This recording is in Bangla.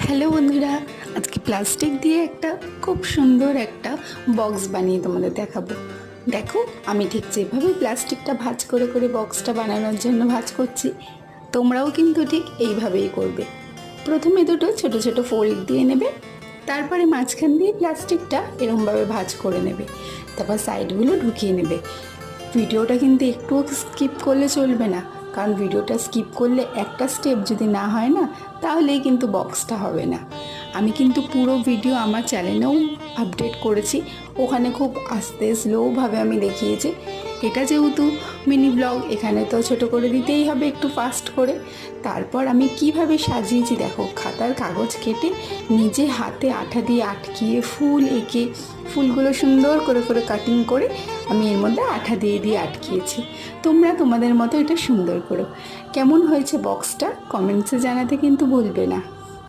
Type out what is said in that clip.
হ্যালো বন্ধুরা, আজকে প্লাস্টিক দিয়ে একটা খুব সুন্দর একটা বক্স বানিয়ে তোমাদের দেখাবো। দেখো, আমি ঠিক যেভাবে প্লাস্টিকটা ভাঁজ করে করে বক্সটা বানানোর জন্য ভাঁজ করছি, তোমরাও কিন্তু ঠিক এইভাবেই করবে। প্রথমে দুটো ছোট ছোট ফোল্ড দিয়ে নেবে, তারপরে মাঝখান দিয়ে প্লাস্টিকটা এরমভাবে ভাঁজ করে নেবে, তারপর সাইডগুলো ঢুকিয়ে নেবে। ভিডিওটা কিন্তু একটুও স্কিপ করলে চলবে না, কারণ ভিডিওটা স্কিপ করলে একটা স্টেপ যদি না হয় না, তাহলেই কিন্তু বক্সটা হবে না। আমি কিন্তু পুরো ভিডিও আমার চ্যানেলেও আপডেট করেছি, ওখানে খুব আস্তে স্লোভাবে আমি দেখিয়েছি। এটা যেহেতু মিনি ব্লগ, এখানে তো ছোটো করে দিতেই হবে একটু ফাস্ট করে। তারপর আমি কিভাবে সাজিয়েছি দেখো, খাতার কাগজ কেটে নিজে হাতে আঠা দিয়ে আটকিয়ে ফুল এঁকে ফুলগুলো সুন্দর করে করে কাটিং করে আমি এর মধ্যে আঠা দিয়ে দিয়ে আটকিয়েছি। তোমরা তোমাদের মতো এটা সুন্দর করো। কেমন হয়েছে বক্সটা কমেন্টসে জানাতে কিন্তু ভুলবে না।